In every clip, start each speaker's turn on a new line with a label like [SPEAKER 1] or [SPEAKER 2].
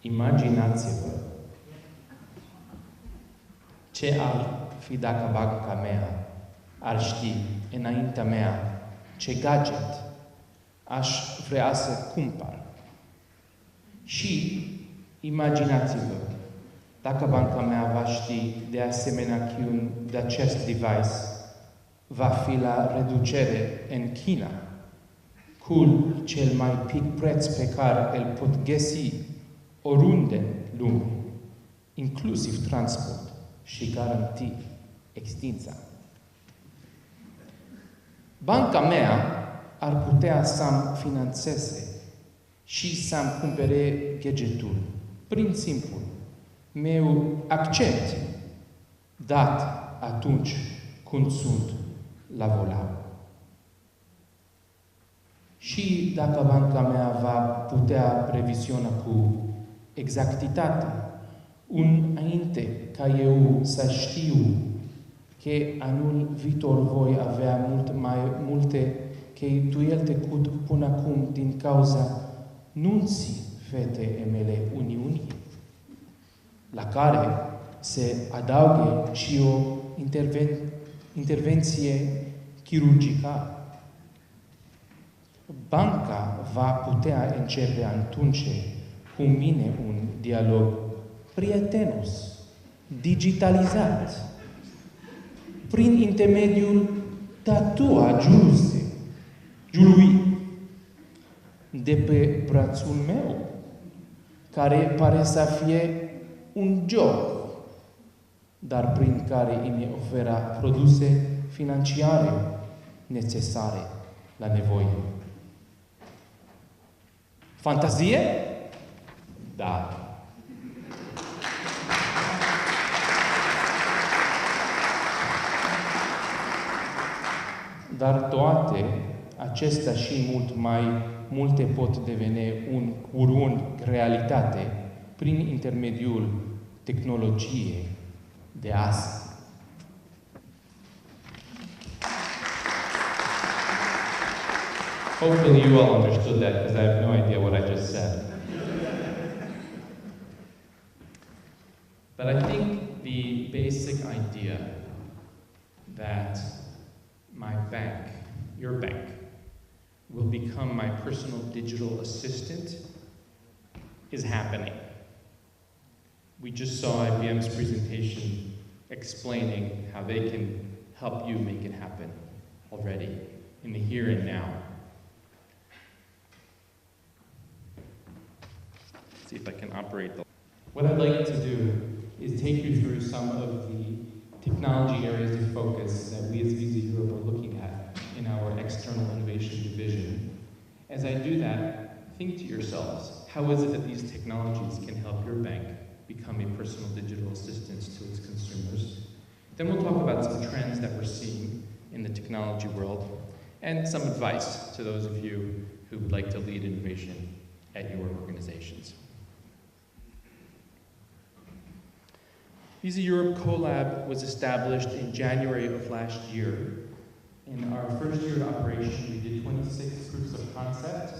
[SPEAKER 1] Imaginați-vă ce ar fi dacă banca mea ar ști înaintea mea ce gadget aș vrea să cumpăr. Și imaginați-vă dacă banca mea va ști de asemenea că un de acest device va fi la reducere în China, cu cel mai mic preț pe care îl pot găsi oriunde în lume, inclusiv transport și garantii extinsa. Banca mea ar putea să-mi finanțeze și să-mi cumpere gadgetul prin simplu meu accent dat atunci când sunt la volan. Și dacă banca mea va putea previziona cu exactitate înainte ca eu să știu că anul viitor voi avea mai multe cheltuieli trecut până acum din cauza nunții fetei mele Uniunii, la care se adaugă și o intervenție chirurgicală. Banca va putea începe atunci cu mine un dialog prietenos, digitalizat, prin intermediul tatuajului de pe brațul meu, care pare să fie un joc, dar prin care îmi oferă produse financiare necesare la nevoie. Fantazie? Da. Dar toate acestea și mult mai multe pot deveni un curând realitate prin intermediul tehnologiei de azi. Hopefully you all understood that, because I have no idea what I just said. But I think the basic idea that my bank, your bank, will become my personal digital assistant is happening. We just saw IBM's presentation explaining how they can help you make it happen already in the here and now. Let's see if I can operate the... What I'd like to do is take you through some of the technology areas of focus that we as Visa Europe are looking at in our external innovation division. As I do that, think to yourselves, how is it that these technologies can help your bank become a personal digital assistant to its consumers? Then we'll talk about some trends that we're seeing in the technology world and some advice to those of you who would like to lead innovation at your organizations. Visa Europe CoLab was established in January of last year. In our first year of operation, we did 26 proofs of concept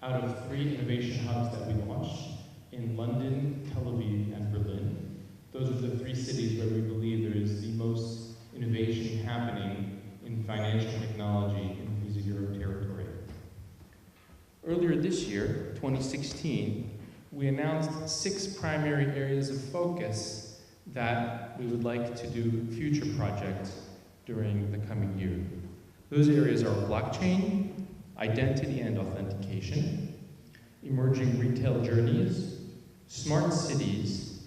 [SPEAKER 1] out of 3 innovation hubs that we launched in London, Tel Aviv, and Berlin. Those are the 3 cities where we believe there is the most innovation happening in financial technology in Visa Europe territory. Earlier this year, 2016, we announced 6 primary areas of focus that we would like to do future projects during the coming year. Those areas are blockchain, identity and authentication, emerging retail journeys, smart cities,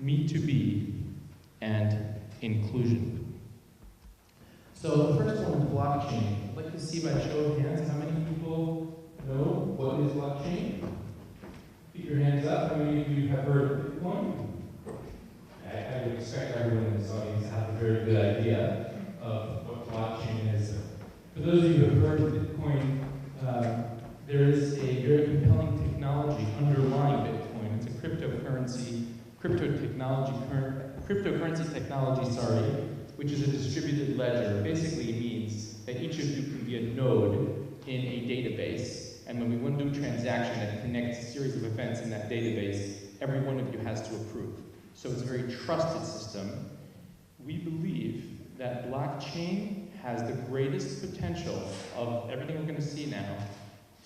[SPEAKER 1] Me2B, and inclusion. So the first one is blockchain. I'd like to see by show of hands how many people know what is blockchain. Keep your hands up. How many of you have heard of Bitcoin? I would expect everyone in this audience to have a very good idea of what blockchain is. For those of you who have heard of Bitcoin, there is a very compelling technology underlying Bitcoin. It's a cryptocurrency technology, which is a distributed ledger. Basically, it means that each of you can be a node in a database, and when we want to do a transaction that connects a series of events in that database, every one of you has to approve. So it's a very trusted system. We believe that blockchain has the greatest potential of everything we're going to see now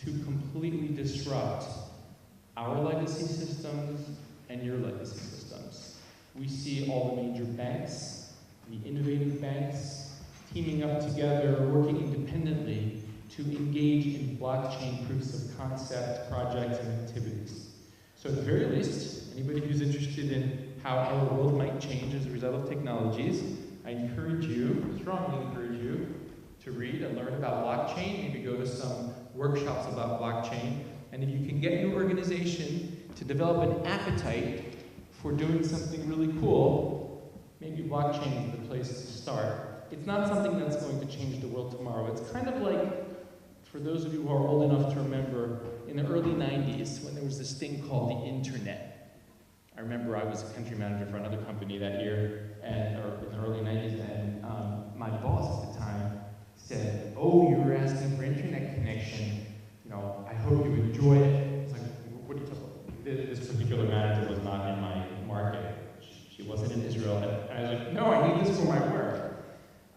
[SPEAKER 1] to completely disrupt our legacy systems and your legacy systems. We see all the major banks, the innovative banks, teaming up together, working independently to engage in blockchain proofs of concept projects and activities. So at the very least, anybody who's interested in how our world might change as a result of technologies, I encourage you, strongly encourage you, to read and learn about blockchain, maybe go to some workshops about blockchain, and if you can get your organization to develop an appetite for doing something really cool, maybe blockchain is the place to start. It's not something that's going to change the world tomorrow. It's kind of like, for those of you who are old enough to remember, in the early 90s, when there was this thing called the internet. I remember I was a country manager for another company that year, or in the early 90s, and my boss at the time said, "Oh, you were asking for internet connection. You know, I hope you enjoy it." It's like, what are you talking about? This particular manager was not in my market. She wasn't in Israel. And I was like, "No, I need this for my work."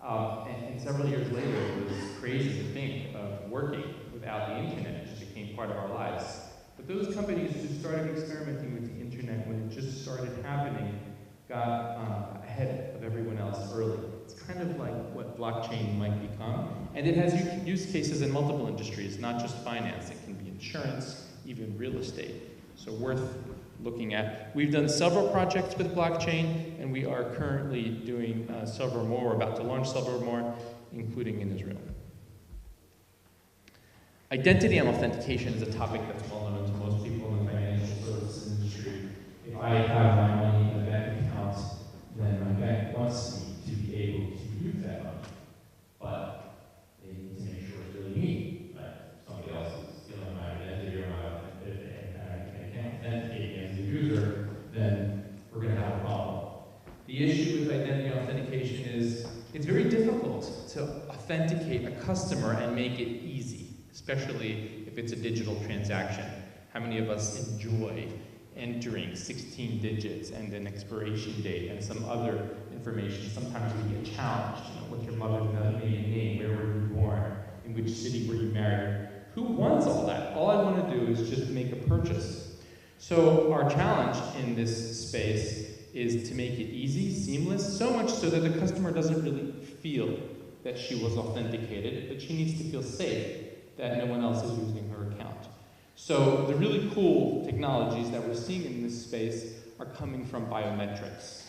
[SPEAKER 1] And several years later, it was crazy to think of working without the internet. It just became part of our lives. But those companies who started experimenting with the internet when it just started happening got ahead of everyone else early. It's kind of like what blockchain might become. And it has use cases in multiple industries, not just finance. It can be insurance, even real estate. So worth looking at. We've done several projects with blockchain, and we are currently doing several more. We're about to launch several more, including in Israel. Identity and authentication is a topic that's well known to most people in the financial services industry. If I have my money in a bank account, then my bank wants me to be able to use that money. But they need to make sure it's really me. Right? Somebody else is stealing my identity or I can't authenticate me as a user, then we're going to have a problem. The issue with identity authentication is it's very difficult to authenticate a customer and make it easy, especially if it's a digital transaction. How many of us enjoy entering 16 digits and an expiration date and some other information? Sometimes we get challenged. You know, what's your mother's maiden name? Where were you born? In which city were you married? Who wants all that? All I want to do is just make a purchase. So our challenge in this space is to make it easy, seamless, so much so that the customer doesn't really feel that she was authenticated, but she needs to feel safe that no one else is using her account. So the really cool technologies that we're seeing in this space are coming from biometrics.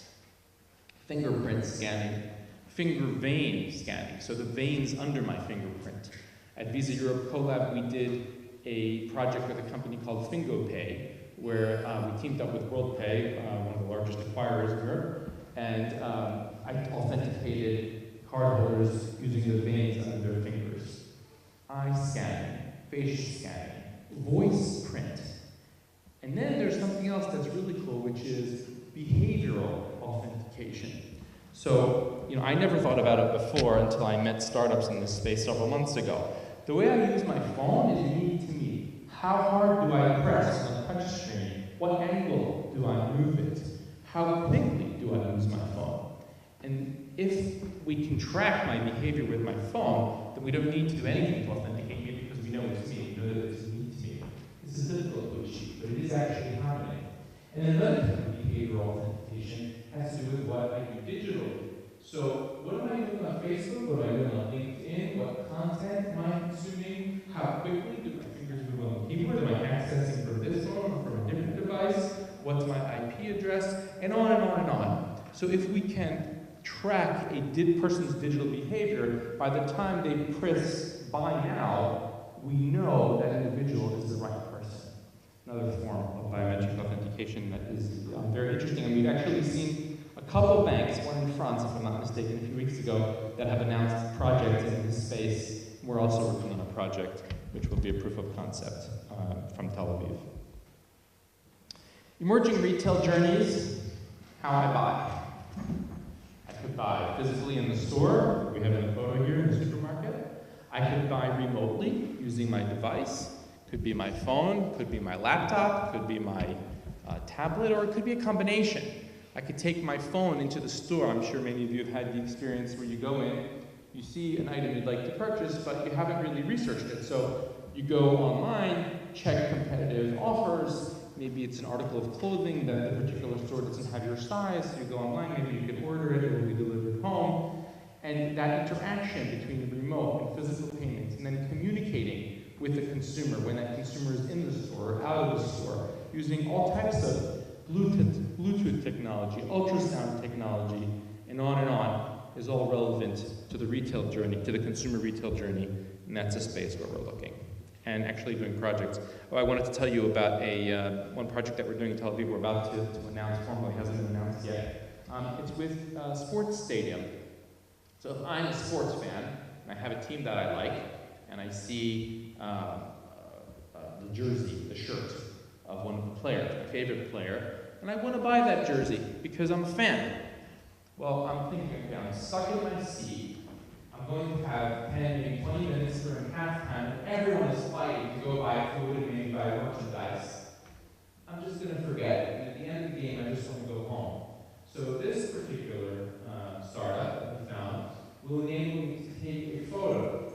[SPEAKER 1] Fingerprint scanning, finger vein scanning, so the veins under my fingerprint. At Visa Europe Collab, we did a project with a company called FingoPay, where we teamed up with WorldPay, one of the largest acquirers in Europe, and I authenticated cardholders using the veins under their fingers. Eye scanning, facial scanning, voice print. And then there's something else that's really cool, which is behavioral authentication. So, you know, I never thought about it before until I met startups in this space several months ago. The way I use my phone is unique to me. How hard do I press on the touch screen? What angle do I move it? How quickly do I use my phone? And if we can track my behavior with my phone, then we don't need to do anything to authenticate me because we know it's me. We know that it's unique to me. This is difficult to achieve, but it is actually happening. And another type of behavioral authentication has to do with what I do digitally. So what am I doing on Facebook? What am I doing on LinkedIn? What content am I consuming? How quickly do my fingers move on the keyboard? Am I accessing from this phone or from a different device? What's my IP address? And on and on and on. So if we can track a person's digital behavior, by the time they press buy now, we know that individual is the right person. Another form of biometric authentication that is very interesting. And we've actually seen a couple banks, one in France, if I'm not mistaken, a few weeks ago, that have announced projects in this space. We're also working on a project which will be a proof of concept from Tel Aviv. Emerging retail journeys, how I buy. I could buy physically in the store. We have a photo here in the supermarket. I could buy remotely using my device. Could be my phone, could be my laptop, could be my tablet, or it could be a combination. I could take my phone into the store. I'm sure many of you have had the experience where you go in, you see an item you'd like to purchase, but you haven't really researched it. So you go online, check competitive offers. Maybe it's an article of clothing that the particular store doesn't have your size, so you go online, maybe you can order it, it will be delivered home. And that interaction between the remote and physical payments, and then communicating with the consumer when that consumer is in the store or out of the store, using all types of Bluetooth technology, ultrasound technology, and on, is all relevant to the retail journey, to the consumer retail journey, and that's a space where we're looking. And actually doing projects. Oh, I wanted to tell you about one project that we're doing in Tel Aviv. We're about to announce formally, hasn't been announced yet. It's with a sports stadium. So if I'm a sports fan, and I have a team that I like, and I see the jersey, the shirt of one of the players, my favorite player, and I want to buy that jersey because I'm a fan. Well, I'm thinking, okay, I'm stuck in my seat. I'm going to have 10, maybe 20 minutes during halftime. Everyone is fighting to go buy food and maybe buy merchandise. I'm just going to forget it. And at the end of the game, I just want to go home. So this particular startup that we found will enable me to take a photo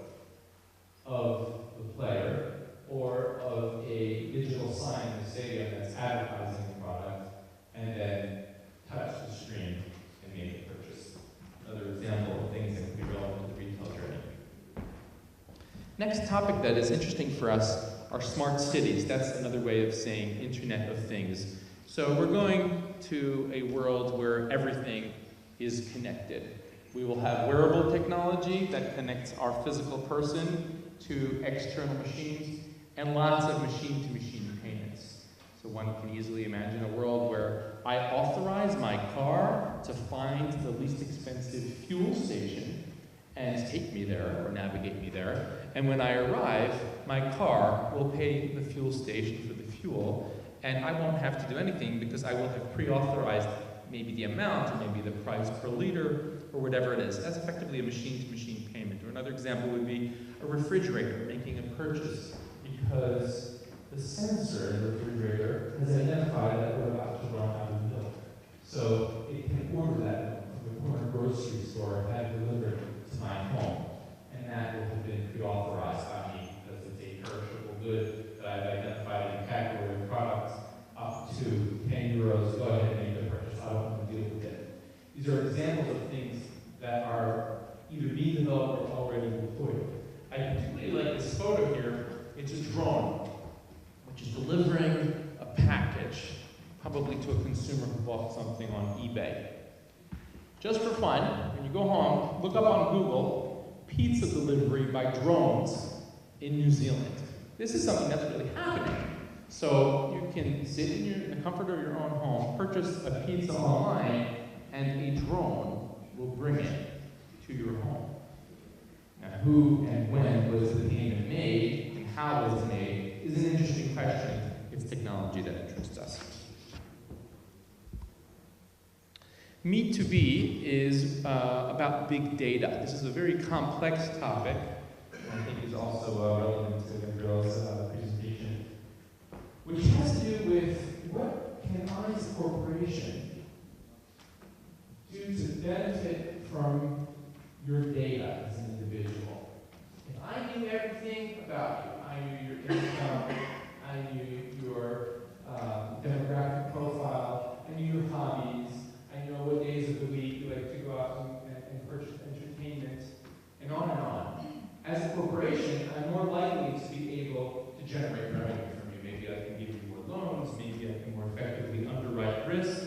[SPEAKER 1] of the player or of a digital sign in the stadium that's advertising the product, and then touch the screen and make a purchase. Another example of things that can be relevant to the retail journey. Next topic that is interesting for us are smart cities. That's another way of saying Internet of Things. So we're going to a world where everything is connected. We will have wearable technology that connects our physical person to external machines, and lots of machine-to-machine payments. So one can easily imagine a world where I authorize my car to find the least expensive fuel station and take me there, or navigate me there. And when I arrive, my car will pay the fuel station for the fuel, and I won't have to do anything because I will have pre-authorized maybe the amount, or maybe the price per liter, or whatever it is. That's effectively a machine-to-machine payment. Or another example would be a refrigerator making a purchase because the sensor in the refrigerator has identified that we're about to run out of milk. So it can order that milk from the corner grocery store and have it delivered to my home. And that will have been pre-authorized by me because it's a perishable good that I've identified in the category of products up to 10 euros. Go ahead and make the purchase. I don't want to deal with it. These are examples of things that are either being developed or already deployed. I particularly like this photo here. It's a drone, which is delivering a package, probably to a consumer who bought something on eBay. Just for fun, when you go home, look up on Google, pizza delivery by drones in New Zealand. This is something that's really happening. So you can sit in the comfort of your own home, purchase a pizza online, and a drone will bring it to your home. Now, who and when was the payment made, and how was it made, is an interesting question. It's technology that interests us. Meet2B is about big data. This is a very complex topic, and I think is also relevant to Gabriel's presentation, which has to do with what can I as a corporation do to benefit from your data as an individual. If I knew everything about you, I knew your income, I knew your demographic profile, I knew your hobbies, I know what days of the week you like to go out and purchase entertainment, and on and on. As a corporation, I'm more likely to be able to generate revenue from you. Maybe I can give you more loans, maybe I can more effectively underwrite risk.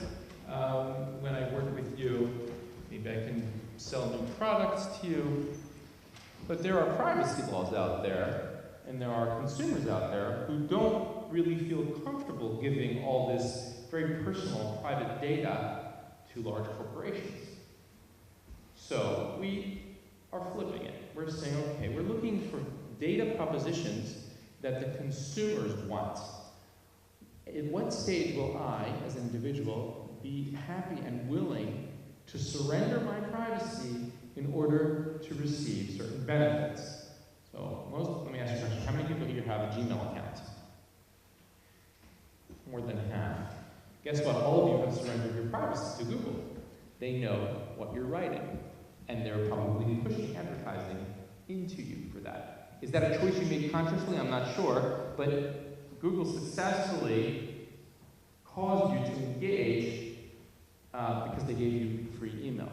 [SPEAKER 1] When I work with you, maybe I can sell new products to you. But there are privacy laws out there, and there are consumers out there who don't really feel comfortable giving all this very personal private data to large corporations. So we are flipping it. We're saying, okay, we're looking for data propositions that the consumers want. At what stage will I, as an individual, be happy and willing to surrender my privacy in order to receive certain benefits? So let me ask you a question. How many people here have a Gmail account? More than half. Guess what? All of you have surrendered your privacy to Google. They know what you're writing, and they're probably pushing advertising into you for that. Is that a choice you made consciously? I'm not sure, but Google successfully caused you to engage because they gave you free email.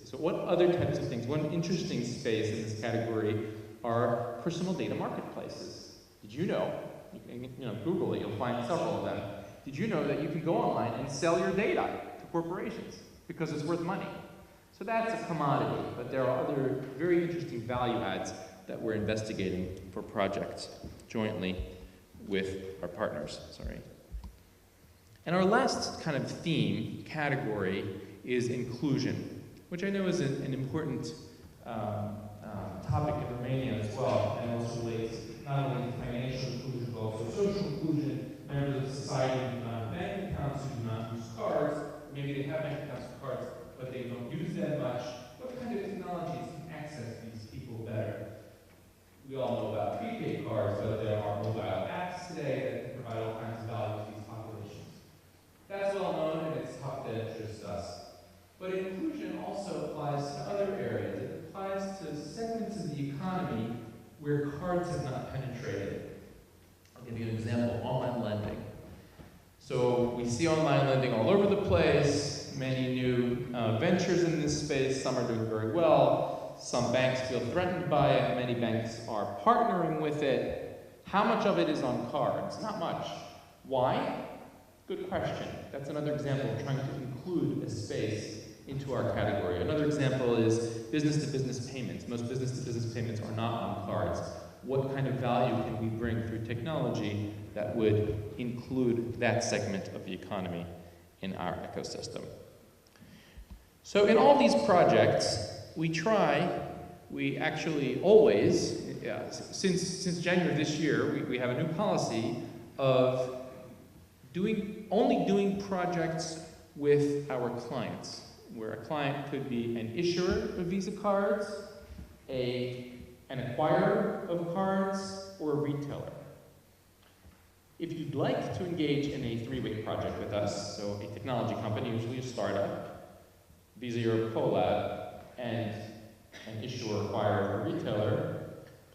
[SPEAKER 1] So what other types of things? One interesting space in this category are personal data marketplaces. Did you know, Google it, you'll find several of them. Did you know that you can go online and sell your data to corporations because it's worth money? So that's a commodity, but there are other very interesting value adds that we're investigating for projects jointly with our partners. And our last kind of theme, category, is inclusion, which I know is an important topic in Romania as well, and also relates not only to financial inclusion, but also social inclusion. Members of society who do not have bank accounts, who do not use cards, maybe they have bank accounts with cards, but they don't use them much. What kind of technologies can access these people better? We all know about prepaid cards, but there are mobile apps today that can provide all kinds of value to these populations. That's well known, and it's tough to interest us. But inclusion also applies to other areas. It applies to segments of the economy where cards have not penetrated. I'll give you an example, online lending. So we see online lending all over the place, many new ventures in this space. Some are doing very well. Some banks feel threatened by it. Many banks are partnering with it. How much of it is on cards? Not much. Why? Good question. That's another example of trying to include a space into our category. Another example is business-to-business payments. Most business-to-business payments are not on cards. What kind of value can we bring through technology that would include that segment of the economy in our ecosystem? So in all these projects, we actually always, since January of this year, we have a new policy of only doing projects with our clients, where a client could be an issuer of Visa cards, an acquirer of cards, or a retailer. If you'd like to engage in a three-way project with us, so a technology company, usually a startup, Visa Europe Collab, and an issuer, acquirer, or retailer,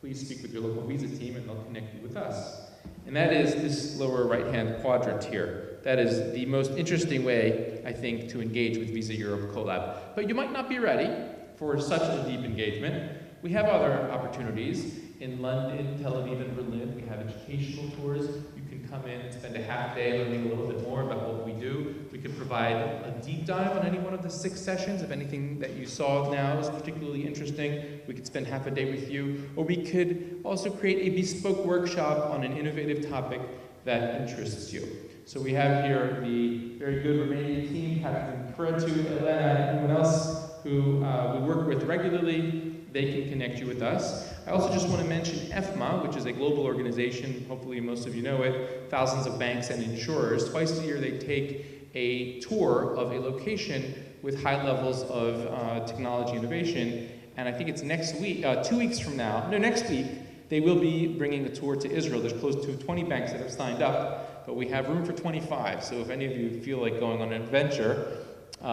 [SPEAKER 1] please speak with your local Visa team and they'll connect you with us. And that is this lower right-hand quadrant here. That is the most interesting way, I think, to engage with Visa Europe Collab. But you might not be ready for such a deep engagement. We have other opportunities. In London, Tel Aviv, and Berlin, we have educational tours. You can come in and spend a half day learning a little bit more about what we do. We could provide a deep dive on any one of the 6 sessions. If anything that you saw now is particularly interesting, we could spend half a day with you. Or we could also create a bespoke workshop on an innovative topic that interests you. So we have here the very good Romanian team, Catherine Curatu, Elena, and anyone else who we work with regularly. They can connect you with us. I also just want to mention EFMA, which is a global organization, hopefully most of you know it, thousands of banks and insurers. Twice a year they take a tour of a location with high levels of technology innovation. And I think it's next week, 2 weeks from now, no, next week, they will be bringing a tour to Israel. There's close to 20 banks that have signed up, but we have room for 25. So if any of you feel like going on an adventure,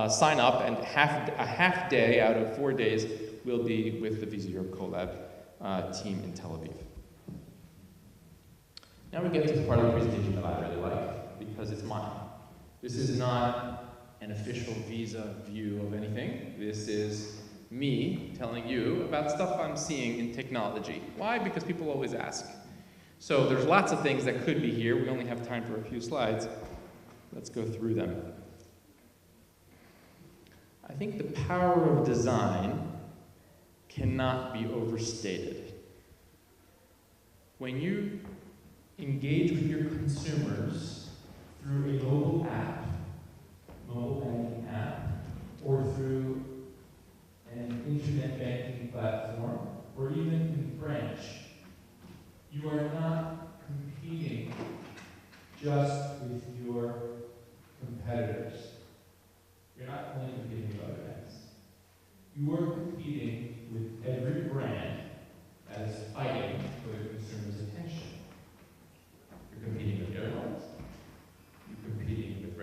[SPEAKER 1] sign up, and a half day out of 4 days will be with the Visa Europe Collab team in Tel Aviv. Now we get to the part of the presentation that I really like, because it's mine. This is not an official Visa view of anything. This is me telling you about stuff I'm seeing in technology. Why? Because people always ask. So there's lots of things that could be here. We only have time for a few slides. Let's go through them. I think the power of design cannot be overstated. When you engage with your consumers through a mobile banking app, or through an internet banking platform, or even in branch, you are not competing just with your competitors. You're not only competing with other banks. You are competing with every brand that is fighting for the consumer's attention. You're competing with airlines. You're competing with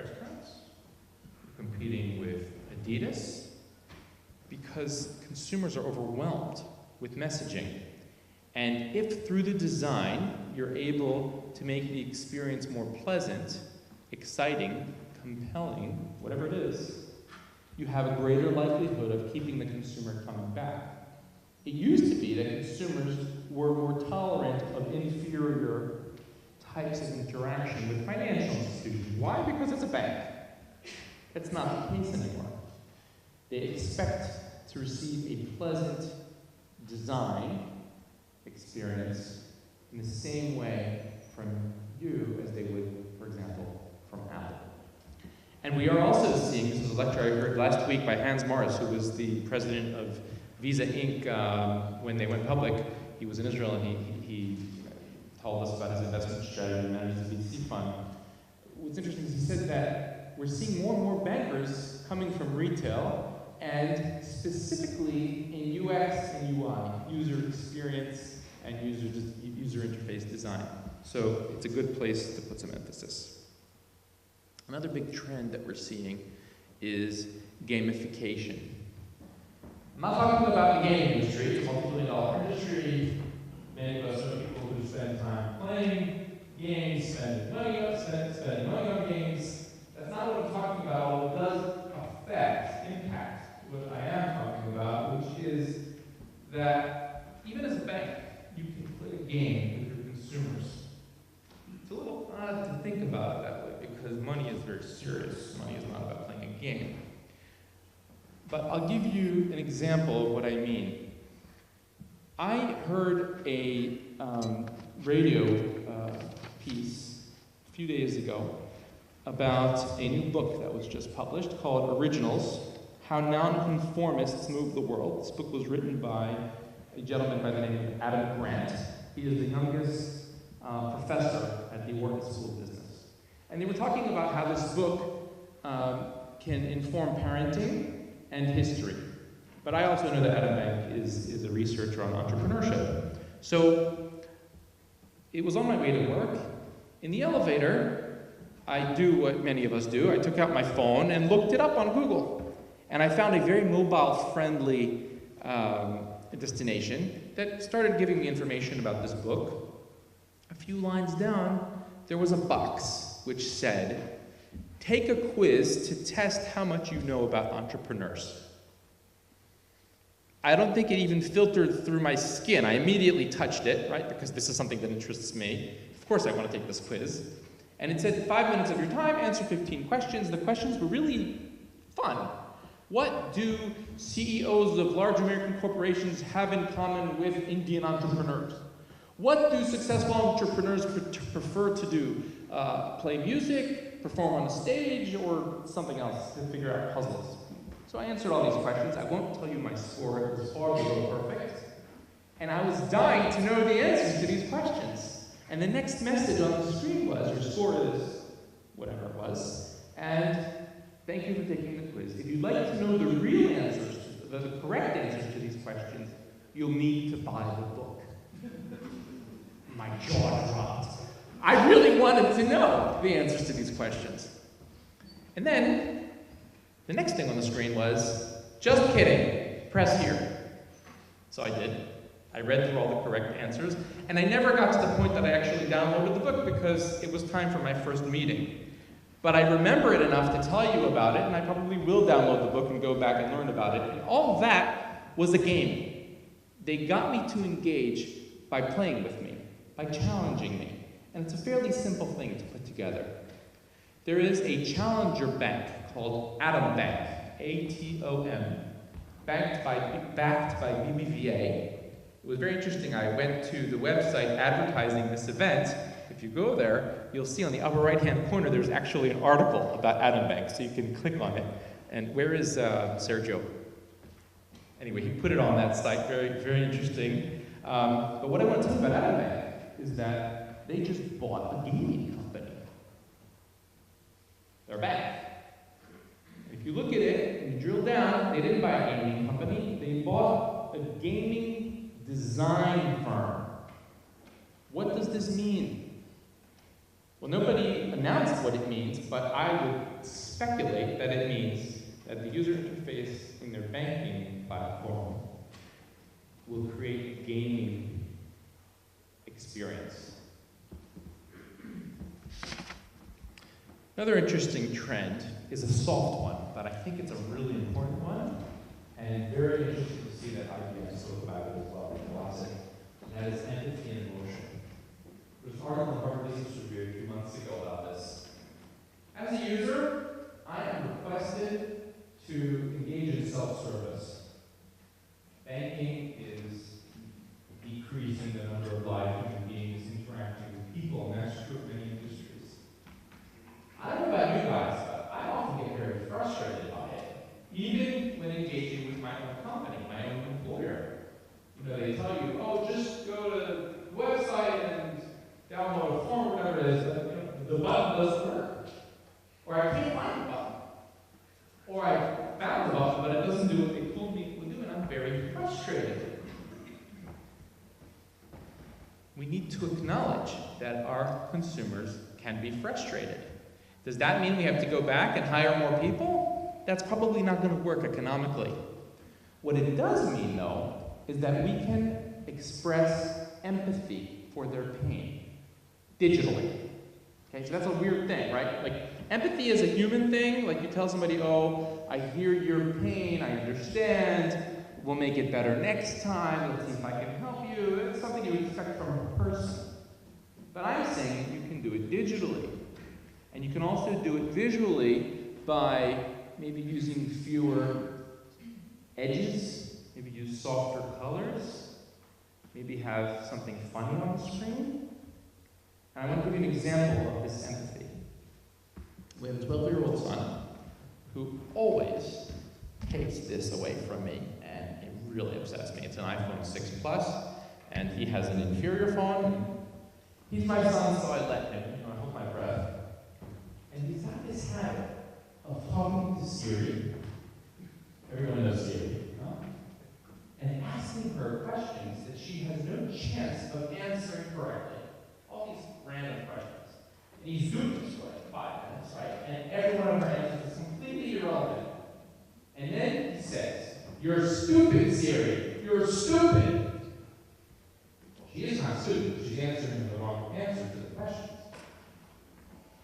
[SPEAKER 1] Adidas? Because consumers are overwhelmed with messaging. And if through the design, you're able to make the experience more pleasant, exciting, compelling, whatever it is, you have a greater likelihood of keeping the consumer coming back. It used to be that consumers were more tolerant of inferior types of interaction with financial institutions. Why? Because it's a bank. That's not the case anymore. They expect to receive a pleasant design experience in the same way from you as they would, for example, from Apple. And we are also seeing, this was a lecture I heard last week by Hans Morris, who was the president of Visa Inc. When they went public. He was in Israel and he told us about his investment strategy and managed the VC fund. What's interesting is he said that we're seeing more and more bankers coming from retail and specifically in UX and UI, user experience and user interface design. So it's a good place to put some emphasis. Another big trend that we're seeing is gamification. I'm not talking about the game industry. It's a multi-billion-dollar industry. Many of us are people who spend time playing games, spending money on games. That's not what I'm talking about, although it does impact what I am talking about, which is that even as a bank, you can play a game with your consumers. It's a little odd to think about it that way because money is very serious. Money is not about playing a game. But I'll give you an example of what I mean. I heard a radio piece a few days ago about a new book that was just published called Originals, How Nonconformists Move the World. This book was written by a gentleman by the name of Adam Grant. He is the youngest professor at the Wharton School of Business. And they were talking about how this book can inform parenting and history. But I also know that Adam Bank is a researcher on entrepreneurship. So it was on my way to work. In the elevator, I do what many of us do. I took out my phone and looked it up on Google. And I found a very mobile-friendly destination that started giving me information about this book. A few lines down, there was a box which said, "Take a quiz to test how much you know about entrepreneurs." I don't think it even filtered through my skin. I immediately touched it, right, because this is something that interests me. Of course I want to take this quiz. And it said 5 minutes of your time, answer 15 questions. The questions were really fun. What do CEOs of large American corporations have in common with Indian entrepreneurs? What do successful entrepreneurs prefer to do? Play music, perform on a stage, or something else to figure out puzzles? So I answered all these questions. I won't tell you my score. It was far below perfect. And I was dying to know the answers to these questions. And the next message on the screen was, your score is whatever it was, and thank you for taking the quiz. If you'd like to know the real answers, the correct answers to these questions, you'll need to buy the book. My jaw dropped. I really wanted to know the answers to these questions. And then, the next thing on the screen was, just kidding, press here. So I did. I read through all the correct answers, and I never got to the point that I actually downloaded the book because it was time for my first meeting. But I remember it enough to tell you about it, and I probably will download the book and go back and learn about it. And all of that was a game. They got me to engage by playing with me, by challenging me. And it's a fairly simple thing to put together. There is a challenger bank called Atom Bank, A-T-O-M, backed by BBVA. It was very interesting. I went to the website advertising this event. If you go there, you'll see on the upper right-hand corner there's actually an article about Atom Bank, so you can click on it. And where is Sergio? Anyway, he put it on that site. Very, very interesting. But what I want to tell you about Atom Bank is that they just bought a gaming company. They're a bank. If you look at it and you drill down, they didn't buy a gaming company. They bought a gaming design firm. What does this mean? Well, nobody announced what it means, but I would speculate that it means that the user interface in their banking platform will create a gaming experience. Another interesting trend is a soft one, but I think it's a really important one, and very interesting to see that IBM spoke about it as well in Classic, and that is empathy and emotion. There was an article in Harvard Business Review a few months ago about this. As a user, I am requested to engage in self-service. Banking is decreasing the number of live human beings interacting with people, and that's true of many industries. I don't know about you guys, but I often get very frustrated by it, even when engaging with my own company, my own employer. You know, they tell you, oh, just go to the website and download a form, or whatever it is, but you know, the button doesn't work. Or I can't find the button. Or I found the button, but it doesn't do what they told me it would do, and I'm very frustrated. We need to acknowledge that our consumers can be frustrated. Does that mean we have to go back and hire more people? That's probably not going to work economically. What it does mean, though, is that we can express empathy for their pain digitally. Okay, so that's a weird thing, right? Like, empathy is a human thing. Like, you tell somebody, oh, I hear your pain, I understand, we'll make it better next time, let's see if I can help you. It's something you would expect from a person. But I'm saying you can do it digitally. And you can also do it visually by maybe using fewer edges, maybe use softer colors, maybe have something funny on the screen. And I want to give you an example of this empathy. We have a 12-year-old son who always takes this away from me, and it really upsets me. It's an iPhone 6 Plus, and he has an inferior phone. He's my son, so I let him. I hold my breath. And he's got this habit of talking to Siri. Everyone knows Siri, huh? And asking her questions that she has no chance of answering correctly. All these random questions. And he's doing this for like 5 minutes, right? And every one of her answers is completely irrelevant. And then he says, "You're stupid, Siri. You're stupid." She is not stupid. She's answering the wrong answer to the questions.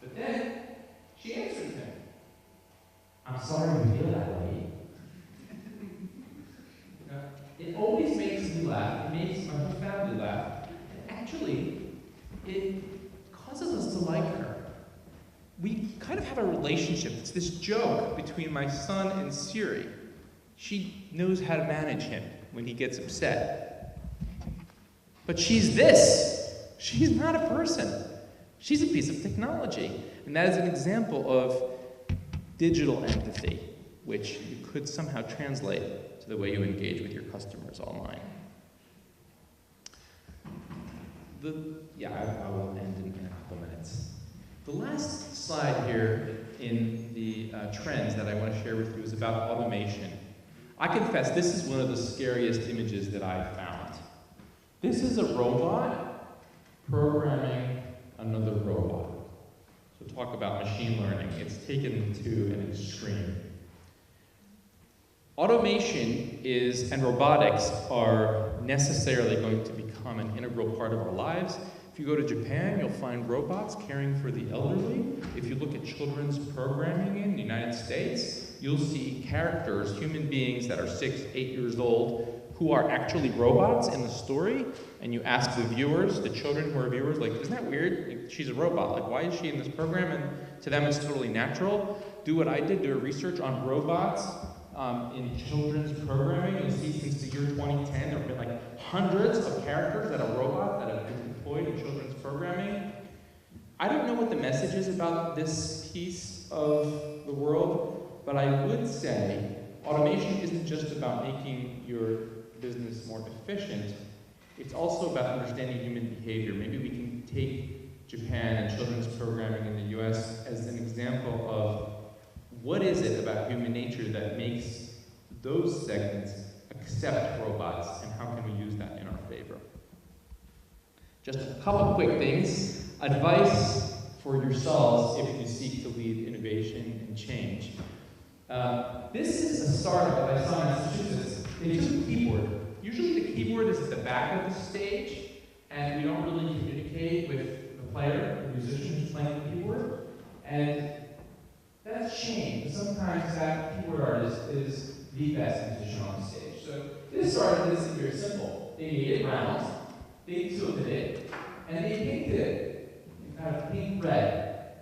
[SPEAKER 1] But then she answers him. "I'm sorry you feel that way." It always makes me laugh. It makes my whole family laugh. And actually, it causes us to like her. We kind of have a relationship. It's this joke between my son and Siri. She knows how to manage him when he gets upset. But she's this. She's not a person. She's a piece of technology. And that is an example of digital empathy, which you could somehow translate to the way you engage with your customers online. I will end in a couple minutes. The last slide here in the trends that I want to share with you is about automation. I confess, this is one of the scariest images that I've found. This is a robot programming another robot. So talk about machine learning. It's taken to an extreme. Automation and robotics are necessarily going to become an integral part of our lives. If you go to Japan, you'll find robots caring for the elderly. If you look at children's programming in the United States, you'll see characters, human beings that are 6, 8 years old, who are actually robots in the story, and you ask the viewers, the children who are viewers, like, isn't that weird? Like, she's a robot. Like, why is she in this program? And to them, it's totally natural. Do what I did, do a research on robots in children's programming. You'll see since the year 2010, there have been like hundreds of characters that are robots that have been deployed in children's programming. I don't know what the message is about this piece of the world, but I would say automation isn't just about making your business more efficient. It's also about understanding human behavior. Maybe we can take Japan and children's programming in the US as an example of what is it about human nature that makes those segments accept robots, and how can we use that in our favor? Just a couple quick things. Advice for yourselves if you seek to lead innovation and change. This is a startup that I saw in Massachusetts. They took a keyboard. Usually the keyboard is at the back of the stage, and we don't really communicate with the player, the musician who's playing the keyboard. And that's a shame, because sometimes that keyboard artist is the best musician on the stage. So this started this is very simple. They made it round, they tilted it, and they painted it in kind of pink red.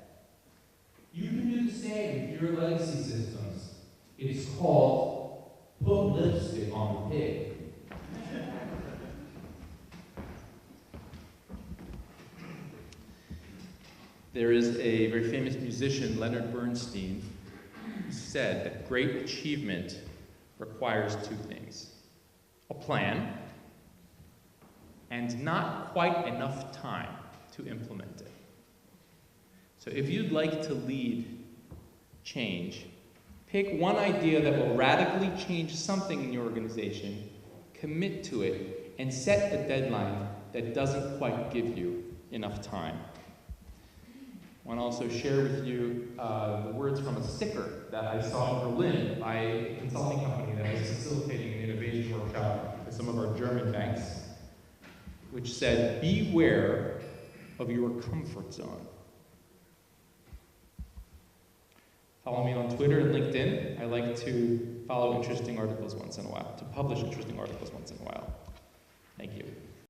[SPEAKER 1] You can do the same with your legacy systems. It's called put lipstick on the pig. There is a very famous musician, Leonard Bernstein, who said that great achievement requires two things: a plan and not quite enough time to implement it. So if you'd like to lead change, pick one idea that will radically change something in your organization, commit to it, and set a deadline that doesn't quite give you enough time. I want to also share with you the words from a sticker that I saw in Berlin by a consulting company that was facilitating an innovation workshop with some of our German banks, which said, "Beware of your comfort zone." Follow me on Twitter and LinkedIn. I like to follow interesting articles once in a while, to publish interesting articles once in a while.